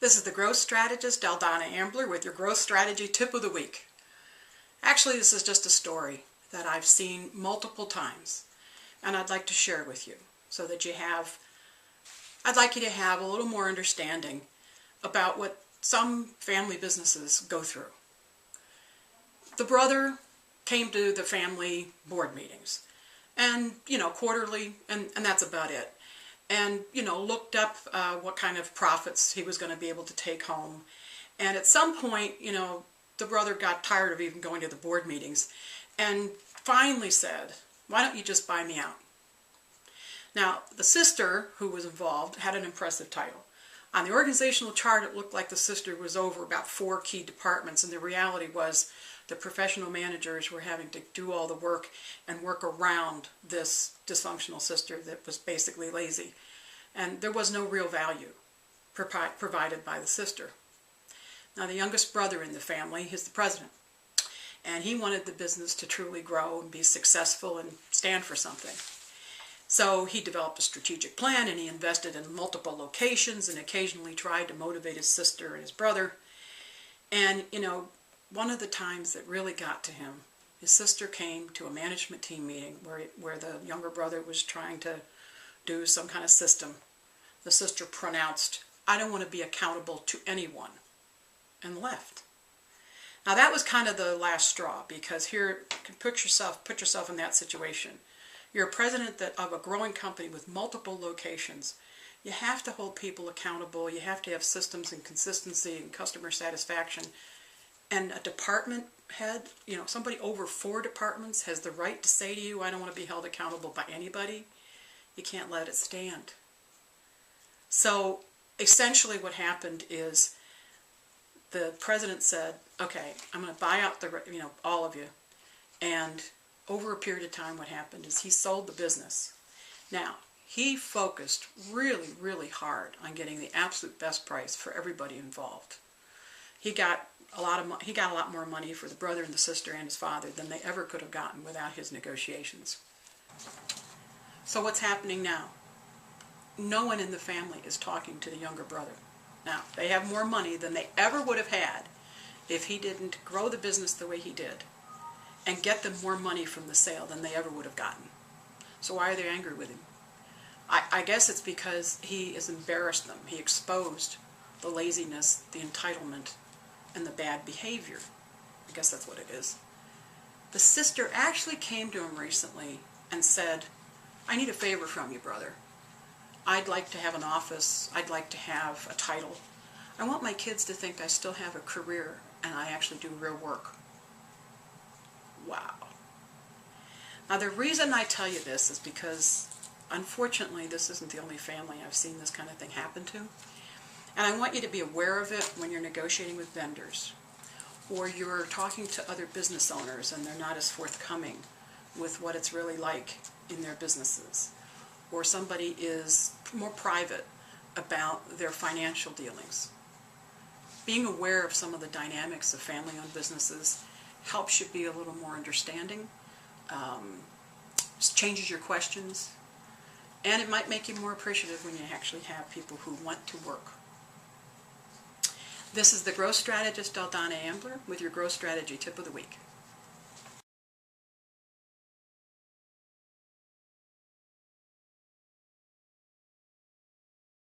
This is the growth strategist, Ambler, with your growth strategy tip of the week. Actually, this is just a story that I've seen multiple times, and I'd like to share with you so that I'd like you to have a little more understanding about what some family businesses go through. The brother came to the family board meetings, and, quarterly, and that's about it. And, looked up what kind of profits he was going to be able to take home. And at some point, the brother got tired of even going to the board meetings and finally said, "Why don't you just buy me out?" Now, the sister who was involved had an impressive title. On the organizational chart, it looked like the sister was over about 4 key departments, and the reality was the professional managers were having to do all the work and work around this dysfunctional sister that was basically lazy. And there was no real value provided by the sister. Now, the youngest brother in the family is the president, and he wanted the business to truly grow and be successful and stand for something. So he developed a strategic plan, and he invested in multiple locations and occasionally tried to motivate his sister and his brother. And, one of the times that really got to him, his sister came to a management team meeting where the younger brother was trying to do some kind of system. The sister pronounced, "I don't want to be accountable to anyone," and left. Now that was kind of the last straw, because here, you can put yourself in that situation. You're a president of a growing company with multiple locations. You have to hold people accountable. You have to have systems and consistency and customer satisfaction. And a department head, somebody over 4 departments has the right to say to you, "I don't want to be held accountable by anybody." You can't let it stand. So essentially what happened is the president said, "Okay, I'm going to buy out all of you." And over a period of time, what happened is he sold the business. Now, he focused really, really hard on getting the absolute best price for everybody involved. He got a lot more money for the brother and the sister and his father than they ever could have gotten without his negotiations. So what's happening now? No one in the family is talking to the younger brother. Now, they have more money than they ever would have had if he didn't grow the business the way he did and get them more money from the sale than they ever would have gotten. So why are they angry with him? I guess it's because he has embarrassed them. He exposed the laziness, the entitlement, and the bad behavior. I guess that's what it is. The sister actually came to him recently and said, "I need a favor from you, brother. I'd like to have an office. I'd like to have a title. I want my kids to think I still have a career and I actually do real work." Wow. Now, the reason I tell you this is because, unfortunately, this isn't the only family I've seen this kind of thing happen to. And I want you to be aware of it when you're negotiating with vendors, or you're talking to other business owners and they're not as forthcoming with what it's really like in their businesses, or somebody is more private about their financial dealings. Being aware of some of the dynamics of family-owned businesses helps you be a little more understanding, changes your questions, and it might make you more appreciative when you actually have people who want to work. This is the Growth Strategist, Ambler, with your Growth Strategy Tip of the Week.